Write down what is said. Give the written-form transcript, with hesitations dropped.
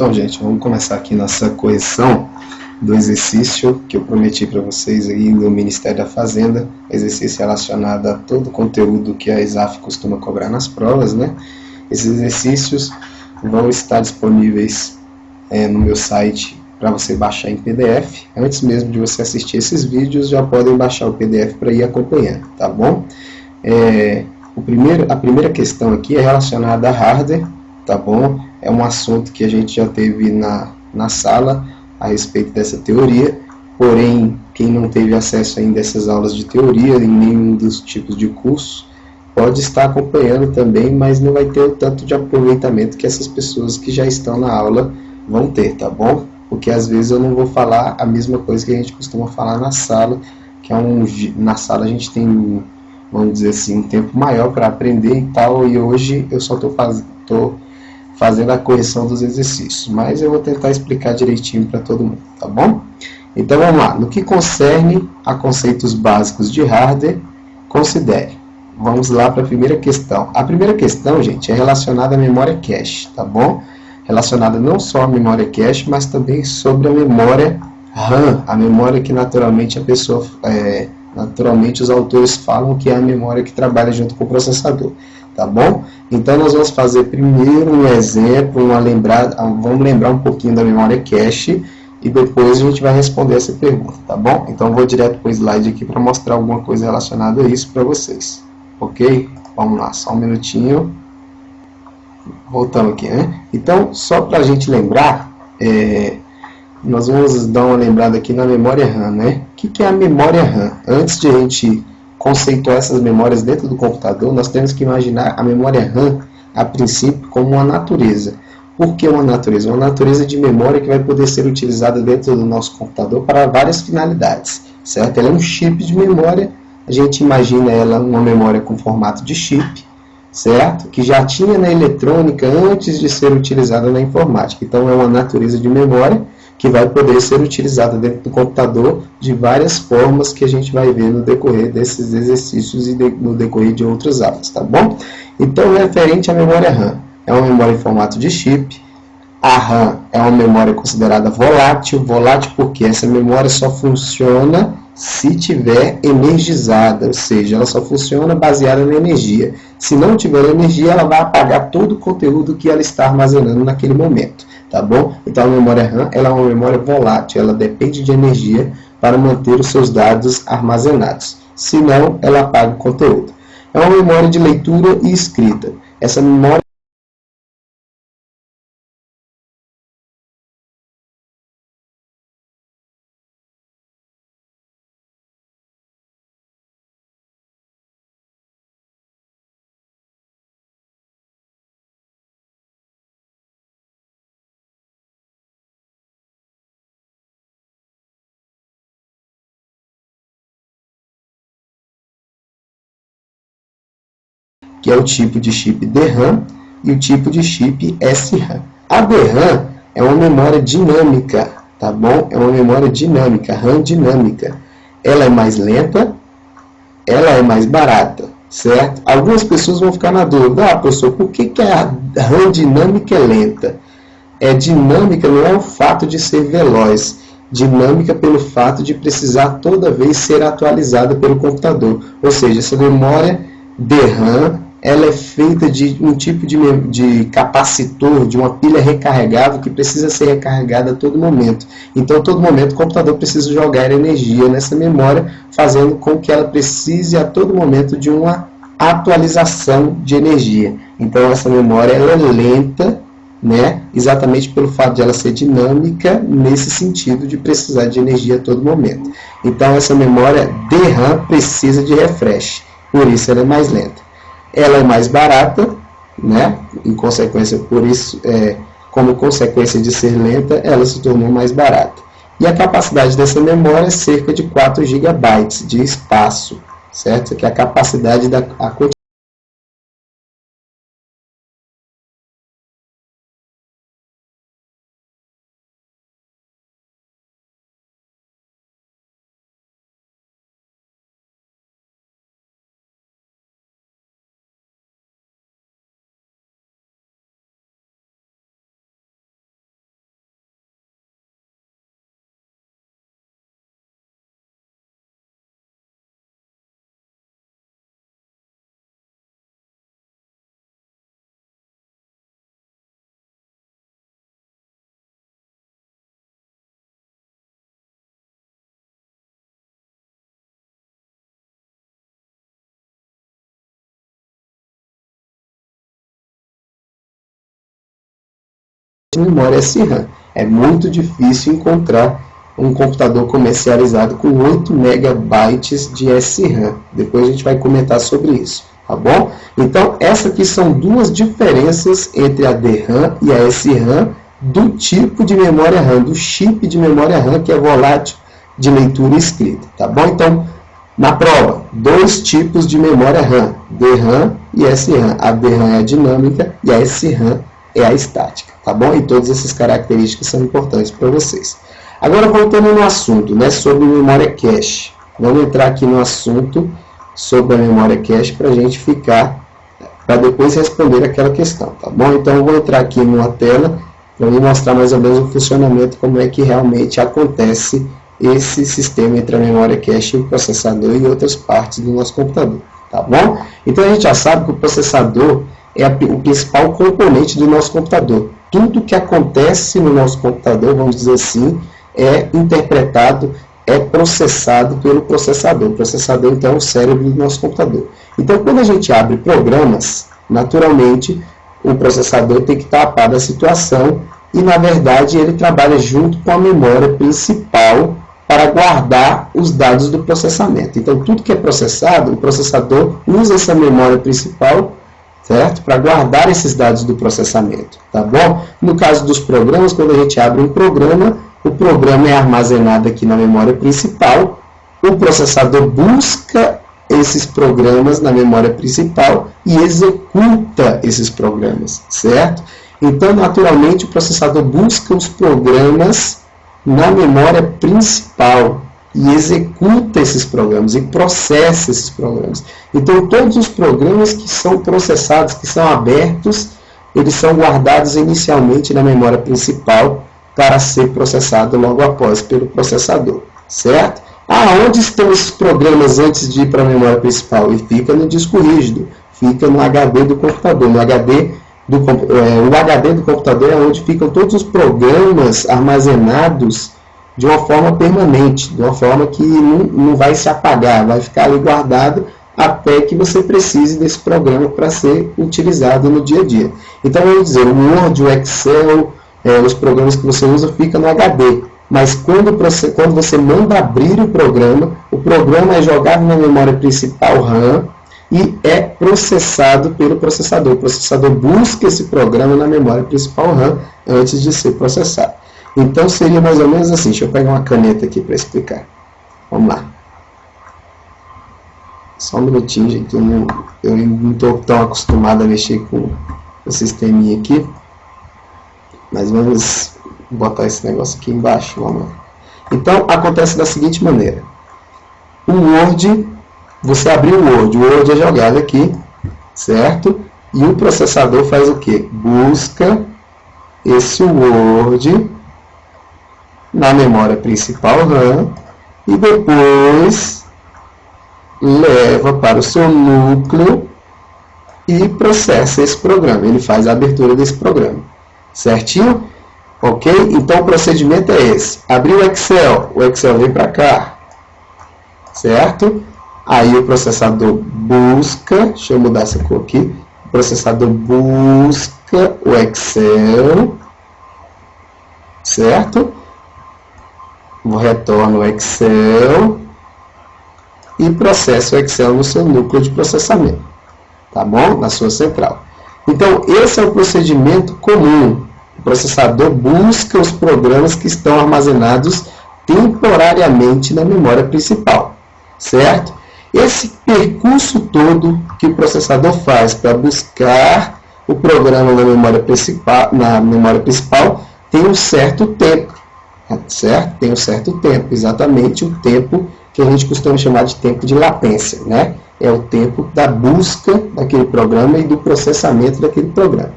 Então, gente, vamos começar aqui nossa correção do exercício que eu prometi para vocês aí no Ministério da Fazenda, exercício relacionado a todo o conteúdo que a ESAF costuma cobrar nas provas, né? Esses exercícios vão estar disponíveis no meu site para você baixar em PDF. Antes mesmo de você assistir esses vídeos, já podem baixar o PDF para ir acompanhando, tá bom? A primeira questão aqui é relacionada a hardware, tá bom? É um assunto que a gente já teve na sala a respeito dessa teoria, porém, quem não teve acesso ainda a essas aulas de teoria em nenhum dos tipos de curso, pode estar acompanhando também, mas não vai ter o tanto de aproveitamento que essas pessoas que já estão na aula vão ter, tá bom? Porque às vezes eu não vou falar a mesma coisa que a gente costuma falar na sala, na sala a gente tem, vamos dizer assim, um tempo maior para aprender e tal, e hoje eu só estou fazendo a correção dos exercícios, mas eu vou tentar explicar direitinho para todo mundo, tá bom? Então vamos lá, no que concerne a conceitos básicos de hardware, considere. Vamos lá para a primeira questão. A primeira questão, gente, é relacionada à memória cache, tá bom? Relacionada não só à memória cache, mas também sobre a memória RAM, a memória que naturalmente naturalmente os autores falam que é a memória que trabalha junto com o processador, tá bom? Então nós vamos fazer primeiro um exemplo, vamos lembrar um pouquinho da memória cache e depois a gente vai responder essa pergunta, tá bom? Então vou direto para o slide aqui para mostrar alguma coisa relacionada a isso para vocês, ok? Vamos lá, só um minutinho. Voltando aqui, né? Então, só para a gente lembrar, nós vamos dar uma lembrada aqui na memória RAM, né? O que é a memória RAM? Antes de a gente conceituar essas memórias dentro do computador, nós temos que imaginar a memória RAM, a princípio, como uma natureza. Por que uma natureza? Uma natureza de memória que vai poder ser utilizada dentro do nosso computador para várias finalidades, certo? Ela é um chip de memória, a gente imagina ela uma memória com formato de chip, certo? Que já tinha na eletrônica antes de ser utilizada na informática. Então é uma natureza de memória que vai poder ser utilizada dentro do computador de várias formas que a gente vai ver no decorrer desses exercícios e no decorrer de outras aulas, tá bom? Então, referente à memória RAM, é uma memória em formato de chip. A RAM é uma memória considerada volátil porque essa memória só funciona se tiver energizada, ou seja, ela só funciona baseada na energia. Se não tiver energia, ela vai apagar todo o conteúdo que ela está armazenando naquele momento, tá bom? Então a memória RAM ela é uma memória volátil, ela depende de energia para manter os seus dados armazenados. Se não, ela apaga o conteúdo. É uma memória de leitura e escrita. Essa memória que é o tipo de chip DRAM, e o tipo de chip SRAM. A DRAM é uma memória dinâmica, tá bom? É uma memória dinâmica, RAM dinâmica. Ela é mais lenta, ela é mais barata, certo? Algumas pessoas vão ficar na dúvida, professor, por que a RAM dinâmica é lenta? Dinâmica não é o fato de ser veloz, dinâmica pelo fato de precisar toda vez ser atualizada pelo computador. Ou seja, essa memória DRAM ela é feita de um tipo de capacitor, de uma pilha recarregável que precisa ser recarregada a todo momento. Então, a todo momento, o computador precisa jogar energia nessa memória, fazendo com que ela precise a todo momento de uma atualização de energia. Então, essa memória ela é lenta, né? Exatamente pelo fato de ela ser dinâmica nesse sentido de precisar de energia a todo momento. Então essa memória DRAM precisa de refresh, por isso ela é mais lenta. Ela é mais barata, né? Em consequência, por isso, como consequência de ser lenta, ela se tornou mais barata. E a capacidade dessa memória é cerca de 4 GB de espaço, certo? Que é a capacidade da memória SRAM. É muito difícil encontrar um computador comercializado com 8 megabytes de SRAM. Depois a gente vai comentar sobre isso, tá bom? Então, essas aqui são duas diferenças entre a DRAM e a SRAM do tipo de memória RAM, do chip de memória RAM, que é volátil de leitura e escrita, tá bom? Então, na prova, dois tipos de memória RAM, DRAM e SRAM. A DRAM é a dinâmica e a SRAM é a estática, tá bom? E todas essas características são importantes para vocês. Agora, voltando no assunto, né, sobre memória cache. Vamos entrar aqui no assunto sobre a memória cache para a gente ficar, para depois responder aquela questão, tá bom? Então, eu vou entrar aqui numa tela para me mostrar mais ou menos o funcionamento, como é que realmente acontece esse sistema entre a memória cache e o processador e outras partes do nosso computador, tá bom? Então, a gente já sabe que o processador é o principal componente do nosso computador. Tudo que acontece no nosso computador, vamos dizer assim, é interpretado, é processado pelo processador. O processador, então, é o cérebro do nosso computador. Então, quando a gente abre programas, naturalmente, o processador tem que estar a par da situação e, na verdade, ele trabalha junto com a memória principal para guardar os dados do processamento. Então, tudo que é processado, o processador usa essa memória principal, certo? Para guardar esses dados do processamento, tá bom? No caso dos programas, quando a gente abre um programa, o programa é armazenado aqui na memória principal, o processador busca esses programas na memória principal e executa esses programas, certo? Então, naturalmente, o processador busca os programas na memória principal e executa esses programas e processa esses programas. Então, todos os programas que são processados, que são abertos, eles são guardados inicialmente na memória principal para ser processado logo após pelo processador, certo? Aonde estão esses programas antes de ir para a memória principal? E fica no disco rígido, fica no HD do computador. No HD o HD do computador é onde ficam todos os programas armazenados de uma forma permanente, de uma forma que não vai se apagar, vai ficar ali guardado até que você precise desse programa para ser utilizado no dia a dia. Então, vamos dizer, o Word, o Excel, os programas que você usa ficam no HD. Mas quando você manda abrir o programa é jogado na memória principal RAM e é processado pelo processador. O processador busca esse programa na memória principal RAM antes de ser processado. Então, seria mais ou menos assim. Deixa eu pegar uma caneta aqui para explicar. Vamos lá. Só um minutinho, gente. Eu não estou tão acostumado a mexer com o sisteminha aqui. Mas vamos botar esse negócio aqui embaixo. Vamos lá. Então, acontece da seguinte maneira. O Word, você abriu o Word é jogado aqui, certo? E o processador faz o quê? Busca esse Word na memória principal RAM e depois leva para o seu núcleo e processa esse programa. Ele faz a abertura desse programa. Certinho? Ok? Então o procedimento é esse. Abrir o Excel vem para cá. Certo? Aí o processador busca, deixa eu mudar essa cor aqui. O processador busca o Excel. Certo? Retorna o Excel e processa o Excel no seu núcleo de processamento. Tá bom? Na sua central. Então, esse é o procedimento comum. O processador busca os programas que estão armazenados temporariamente na memória principal, certo? Esse percurso todo que o processador faz para buscar o programa na memória principal tem um certo tempo, certo? Tem um certo tempo, exatamente o tempo que a gente costuma chamar de tempo de latência, né? É o tempo da busca daquele programa e do processamento daquele programa.